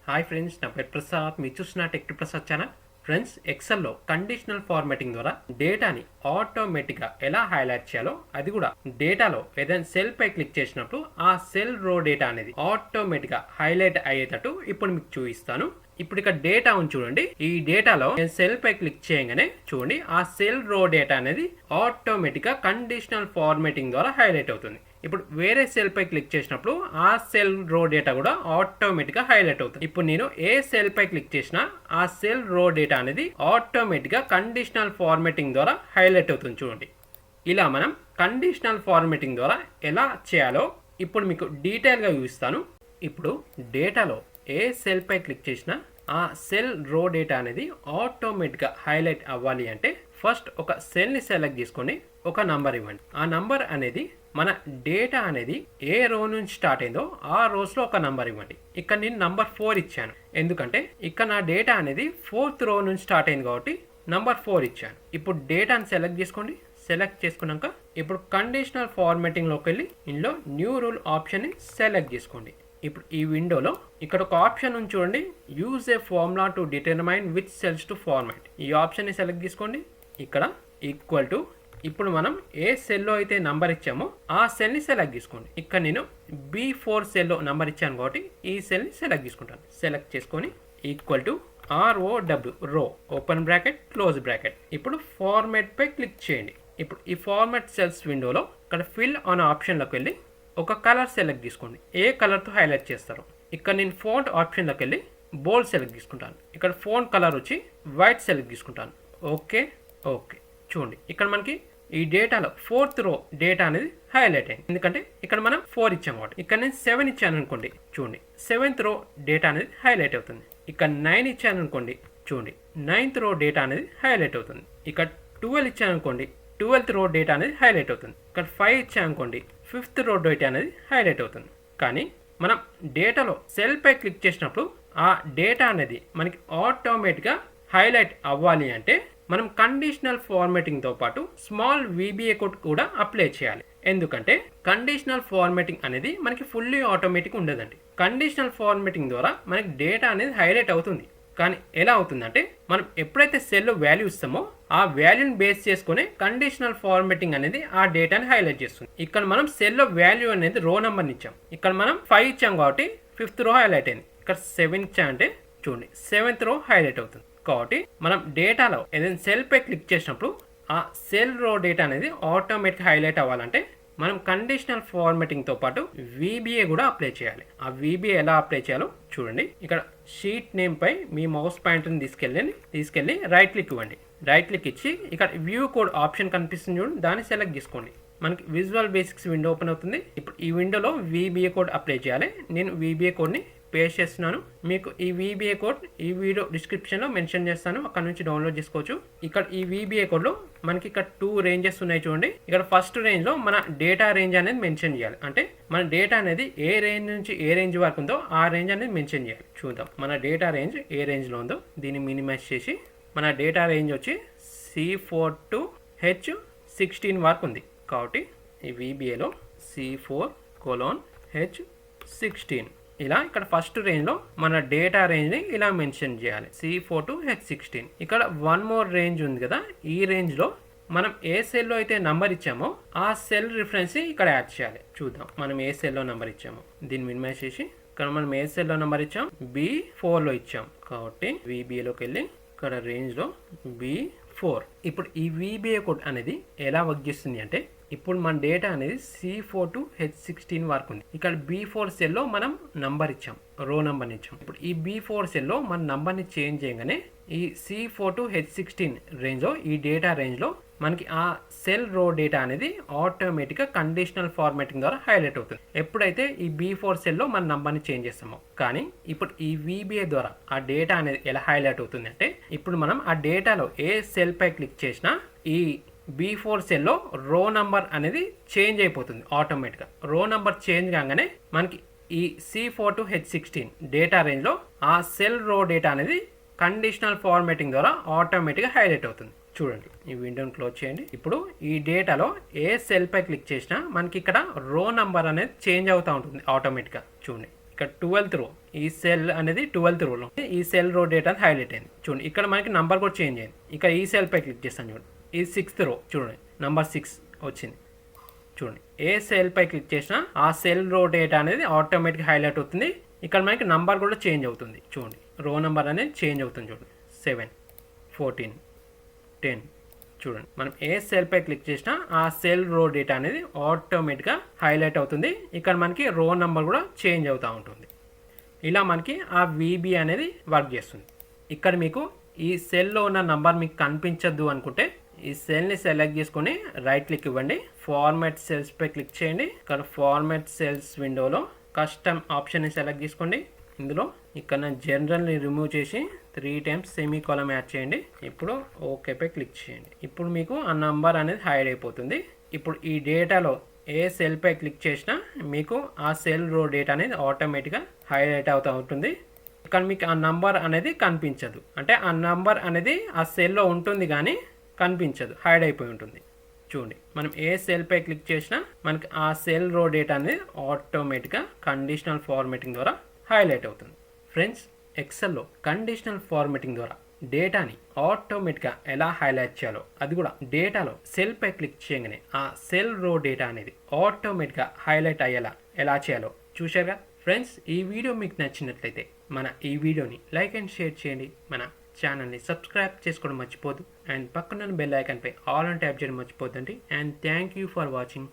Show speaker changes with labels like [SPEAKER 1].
[SPEAKER 1] Hi friends, నా పేరు ప్రసాద్. మీరు చూస్తున్న tech to Prasad channel. Friends, ఎక్సెల్లో కండిషనల్ ఫార్మాటింగ్ ద్వారా డేటాని ఆటోమేటిక్గా ఎలా హైలైట్ చేయాలో, అది కూడా డేటాలో ఏదైనా సెల్ పై క్లిక్ చేసినప్పుడు ఆ సెల్ రో డేటా అనేది ఆటోమేటిక్గా హైలైట్ అయ్యేటట్టు ఇప్పుడు మీకు చూపిస్తాను. ఇప్పుడు ఇక్కడ డేటా ఉంది చూడండి. ఈ డేటాలో సెల్ పై క్లిక్ చేయగానే చూడండి ఆ సెల్ రో డేటా అనేది ఆటోమేటిక్ గా కండిషనల్ ఫార్మాటింగ్ ద్వారా హైలైట్ అవుతుంది. ఇప్పుడు వేరే సెల్ పై క్లిక్ చేసినప్పుడు ఆ సెల్ రో డేటా కూడా ఆటోమేటిక్ గా హైలైట్ అవుతుంది. ఇప్పుడు నేను ఏ సెల్ పై క్లిక్ చేసినా ఆ సెల్ రో డేటా అనేది ఆటోమేటిక్ గా కండిషనల్ ఫార్మాటింగ్ ద్వారా హైలైట్ అవుతుంది. చూడండి, ఇలా మనం కండిషనల్ ఫార్మాటింగ్ ద్వారా ఎలా చేయాలో ఇప్పుడు మీకు డీటెయిల్ గా చూపిస్తాను. ఇప్పుడు డేటాలో ఏ సెల్ పై క్లిక్ చేసినా ఆ సెల్ రో డేటా అనేది ఆటోమేటిక్గా హైలైట్ అవ్వాలి అంటే ఫస్ట్ ఒక సెల్ని సెలెక్ట్ చేసుకొని ఒక నంబర్ ఇవ్వండి. ఆ నంబర్ అనేది మన డేటా అనేది ఏ రో నుంచి స్టార్ట్ అయిందో ఆ రోస్లో ఒక నంబర్ ఇవ్వండి. ఇక్కడ నేను నంబర్ 4 ఇచ్చాను, ఎందుకంటే ఇక్కడ నా డేటా అనేది 4th రో నుంచి స్టార్ట్ అయింది కాబట్టి నంబర్ 4 ఇచ్చాను. ఇప్పుడు డేటాని సెలెక్ట్ చేసుకోండి. సెలెక్ట్ చేసుకున్నాక ఇప్పుడు కండిషనల్ ఫార్మాటింగ్లోకి వెళ్ళి ఇందులో న్యూ రూల్ ఆప్షన్ని సెలెక్ట్ చేసుకోండి. ఇప్పుడు ఈ విండోలో ఇక్కడ ఒక ఆప్షన్ ఉంది చూడండి, use a formula to determine which cells to format. ఈ ఆప్షన్ని సెలెక్ట్ చేసుకోండి. ఇక్కడ ఈక్వల్ టు ఇప్పుడు మనం ఏ సెల్లో అయితే నంబర్ ఇచ్చామో ఆ సెల్ని సెలెక్ట్ చేసుకోండి. ఇక్కడ నేను B4 సెల్లో నంబర్ ఇచ్చాను కాబట్టి ఈ సెల్ని సెలెక్ట్ చేసుకుంటాను. సెలెక్ట్ చేసుకొని ఈక్వల్ టు ROW రో ఓపెన్ బ్రాకెట్ క్లోజ్ బ్రాకెట్. ఇప్పుడు ఫార్మాట్ పై క్లిక్ చేయండి. ఇప్పుడు ఈ ఫార్మాట్ సెల్స్ విండోలో ఇక్కడ ఫిల్ ఆన్ ఆప్షన్లోకి వెళ్ళి ఒక కలర్ సెలెక్ట్ తీసుకోండి. ఏ కలర్తో హైలైట్ చేస్తారో ఇక్కడ నేను ఫోంట్ ఆప్షన్లోకి వెళ్ళి బోల్డ్ సెలెక్ట్ తీసుకుంటాను. ఇక్కడ ఫోంట్ కలర్ వచ్చి వైట్ సెలెక్ట్ తీసుకుంటాను. ఓకే ఓకే, చూడండి ఇక్కడ మనకి ఈ డేటాలో 4th రో డేటా అనేది హైలైట్ అయింది, ఎందుకంటే ఇక్కడ మనం 4 ఇచ్చాము కాబట్టి. ఇక్కడ నేను 7 ఇచ్చాను అనుకోండి, చూడండి 7th రో డేటా అనేది హైలైట్ అవుతుంది. ఇక్కడ 9 ఇచ్చాను అనుకోండి, చూడండి 9th రో డేటా అనేది హైలైట్ అవుతుంది. ఇక్కడ 12 ఇచ్చాను అనుకోండి, 12th రో డేటా అనేది హైలైట్ అవుతుంది. ఇక్కడ 5 ఇచ్చాను అనుకోండి, 5th రో డేటా అనేది హైలైట్ అవుతుంది. కానీ మనం డేటాలో సెల్ పై క్లిక్ చేసినప్పుడు ఆ డేటా అనేది మనకి ఆటోమేటిక్గా హైలైట్ అవ్వాలి అంటే మనం కండిషనల్ ఫార్మాటింగ్తో పాటు స్మాల్ VBA కోడ్ కూడా అప్లై చేయాలి. ఎందుకంటే కండిషనల్ ఫార్మాటింగ్ అనేది మనకి ఫుల్లీ ఆటోమేటిక్ ఉండదండి. కండిషనల్ ఫార్మాటింగ్ ద్వారా మనకి డేటా అనేది హైలైట్ అవుతుంది. కానీ ఎలా అవుతుందంటే మనం ఎప్పుడైతే సెల్లో వాల్యూ ఇస్తామో ఆ వాల్యూని బేస్ చేసుకునే కండిషనల్ ఫార్మాటింగ్ అనేది ఆ డేటాని హైలైట్ చేస్తుంది. ఇక్కడ మనం సెల్లో వాల్యూ అనేది రో నెంబర్ని ఇచ్చాం. ఇక్కడ మనం 5 ఇచ్చాం కాబట్టి 5th రో హైలైట్ అయింది. ఇక్కడ 7 ఇచ్చా అంటే చూడండి 7th రో హైలైట్ అవుతుంది. కాబట్టి మనం డేటాలో ఏదైనా సెల్ పై క్లిక్ చేసినప్పుడు ఆ సెల్ రో డేటా అనేది ఆటోమేటిక్ హైలైట్ అవ్వాలంటే మనం కండిషనల్ ఫార్మాటింగ్తో పాటు VBA కూడా అప్లై చేయాలి. ఆ VBA ఎలా అప్లై చేయాలో చూడండి. ఇక్కడ షీట్ నేమ్ పై మీ మౌస్ పాయింటర్ని తీసుకెళ్ళి రైట్ క్లిక్ ఇవ్వండి. రైట్ క్లిక్ ఇచ్చి ఇక్కడ వ్యూ కోడ్ ఆప్షన్ కనిపిస్తుంది చూడండి, దాన్ని సెలెక్ట్ చేసుకోండి. మనకి విజువల్ బేసిక్స్ విండో ఓపెన్ అవుతుంది. ఇప్పుడు ఈ విండోలో VBA కోడ్ అప్లై చేయాలి. నేను VBA కోడ్ని పేస్ట్ చేస్తున్నాను. మీకు ఈ VBA కోడ్ ఈ వీడియో డిస్క్రిప్షన్లో మెన్షన్ చేస్తాను, అక్కడ నుంచి డౌన్లోడ్ చేసుకోవచ్చు. ఇక్కడ ఈ VBA కోడ్లో మనకి ఇక్కడ 2 రేంజెస్ ఉన్నాయి చూడండి. ఇక్కడ ఫస్ట్ రేంజ్లో మన డేటా రేంజ్ అనేది మెన్షన్ చేయాలి. అంటే మన డేటా అనేది ఏ రేంజ్ నుంచి ఏ రేంజ్ వరకు ఉందో ఆ రేంజ్ అనేది మెన్షన్ చేయాలి. చూద్దాం మన డేటా రేంజ్ ఏ రేంజ్లో ఉందో. దీన్ని మినిమైజ్ చేసి మన డేటా రేంజ్ వచ్చి C4 to H16 వరకు ఉంది కాబట్టి ఈ VBAలో C4:H16 ఇలా ఇక్కడ ఫస్ట్ రేంజ్లో మన డేటా రేంజ్ని ఇలా మెన్షన్ చేయాలి, C4 to H16. ఇక్కడ 1 more రేంజ్ ఉంది కదా, ఈ రేంజ్లో మనం ఏ సెల్లో అయితే నంబర్ ఇచ్చామో ఆ సెల్ రిఫరెన్స్ ఇక్కడ యాడ్ చేయాలి. చూద్దాం మనం ఏ సెల్లో నంబర్ ఇచ్చామో. దీన్ని మినిమైజ్ చేసి ఇక్కడ మనం ఏ సెల్లో నంబర్ ఇచ్చాం, B4లో ఇచ్చాం కాబట్టి VBAలోకి వెళ్ళి ఇక్కడ రేంజ్లో B4. ఇప్పుడు ఈ VBA కోడ్ అనేది ఎలా వర్క్ చేస్తుంది అంటే ఇప్పుడు మన డేటా అనేది C4 to H16 వరకు ఉంది. ఇక్కడ B4 సెల్లో మనం నంబర్ ఇచ్చాం, రో నెంబర్ని ఇచ్చాం. ఇప్పుడు ఈ B4 సెల్లో మన నంబర్ని చేంజ్ చేయగానే ఈ C4 to H16 రేంజ్లో ఈ డేటా రేంజ్లో మనకి ఆ సెల్ రో డేటా అనేది ఆటోమేటిక్గా కండిషనల్ ఫార్మాటింగ్ ద్వారా హైలైట్ అవుతుంది ఎప్పుడైతే ఈ B4 సెల్లో మన నంబర్ని చేంజ్ చేస్తామో. కానీ ఇప్పుడు ఈ VBA ద్వారా ఆ డేటా అనేది ఎలా హైలైట్ అవుతుంది అంటే ఇప్పుడు మనం ఆ డేటాలో ఏ సెల్ పై క్లిక్ చేసినా ఈ B4 సెల్లో రో నంబర్ అనేది చేంజ్ అయిపోతుంది ఆటోమేటిక్గా. రో నంబర్ చేంజ్ కాగానే మనకి ఈ C4 to H16 డేటా రేంజ్లో ఆ సెల్ రో డేటా అనేది కండిషనల్ ఫార్మాటింగ్ ద్వారా ఆటోమేటిక్గా హైలైట్ అవుతుంది. చూడండి ఈ విండోని క్లోజ్ చేయండి. ఇప్పుడు ఈ డేటాలో ఏ సెల్ పై క్లిక్ చేసినా మనకి ఇక్కడ రో నంబర్ అనేది చేంజ్ అవుతూ ఉంటుంది ఆటోమేటిక్గా. చూడండి ఇక్కడ ఇక్కడ 12th రో, ఈ సెల్ అనేది 12th రోలో ఈ సెల్ రో డేటా అనేది హైలైట్ అయింది. చూడండి ఇక్కడ మనకి నంబర్ కూడా చేంజ్ అయింది. ఇక్కడ ఈ సెల్ పై క్లిక్ చేస్తాను చూడండి, ఈ 6th రో చూడండి నంబర్ 6 వచ్చింది. చూడండి ఏ సెల్ పై క్లిక్ చేసినా ఆ సెల్ రో డేటా అనేది ఆటోమేటిక్గా హైలైట్ అవుతుంది. ఇక్కడ మనకి నంబర్ కూడా చేంజ్ అవుతుంది. చూడండి రో నెంబర్ అనేది చేంజ్ అవుతుంది. చూడండి 7, 14, 10. చూడండి మనం ఏ సెల్ పై క్లిక్ చేసినా ఆ సెల్ రో డేటా అనేది ఆటోమేటిక్గా హైలైట్ అవుతుంది. ఇక్కడ మనకి రో నెంబర్ కూడా చేంజ్ అవుతూ ఉంటుంది. ఇలా మనకి ఆ వీబీ అనేది వర్క్ చేస్తుంది. ఇక్కడ మీకు ఈ సెల్లో ఉన్న నంబర్ మీకు కనిపించద్దు అనుకుంటే ఈ సెల్ని సెలెక్ట్ చేసుకొని రైట్ క్లిక్ ఇవ్వండి, ఫార్మాట్ సెల్స్ పై క్లిక్ చేయండి. ఇక్కడ ఫార్మాట్ సెల్స్ విండోలో కస్టమ్ ఆప్షన్ని సెలెక్ట్ చేసుకోండి. ఇందులో ఇక్కడ జనరల్ని రిమూవ్ చేసి 3 times సెమీకోలం యాడ్ చేయండి. ఇప్పుడు ఓకే పై క్లిక్ చేయండి. ఇప్పుడు మీకు ఆ నంబర్ అనేది హైడ్ అయిపోతుంది. ఇప్పుడు ఈ డేటాలో ఏ సెల్ పై క్లిక్ చేసినా మీకు ఆ సెల్ రో డేటా అనేది ఆటోమేటిక్గా హైలైట్ అవుతూ ఉంటుంది. ఇక్కడ మీకు ఆ నంబర్ అనేది కనిపించదు, అంటే ఆ నంబర్ అనేది ఆ సెల్లో ఉంటుంది కానీ కనిపించదు, హైడ్ అయిపోయి ఉంటుంది. చూడండి మనం ఏ సెల్ పై క్లిక్ చేసినా మనకి ఆ సెల్ రో డేటా అనేది ఆటోమేటిక్గా కండిషనల్ ఫార్మాటింగ్ ద్వారా హైలైట్ అవుతుంది. ఫ్రెండ్స్, ఎక్సెల్లో కండిషనల్ ఫార్మాటింగ్ ద్వారా డేటాని ఆటోమేటిక్గా ఎలా హైలైట్ చేయాలో, అది కూడా డేటాలో సెల్ పై క్లిక్ చేయగానే ఆ సెల్ రో డేటా అనేది ఆటోమేటిక్గా హైలైట్ అయ్యేలా ఎలా చేయాలో చూశారుగా. ఫ్రెండ్స్, ఈ వీడియో మీకు నచ్చినట్లయితే మన ఈ వీడియోని లైక్ అండ్ షేర్ చేయండి, మన ఛానల్ని సబ్స్క్రైబ్ చేసుకోవడం మర్చిపోదు, అండ్ పక్కన బెల్ ఐకాన్పై ఆల్ అని ట్యాప్ చేయడం మర్చిపోద్దండి. And thank you for watching.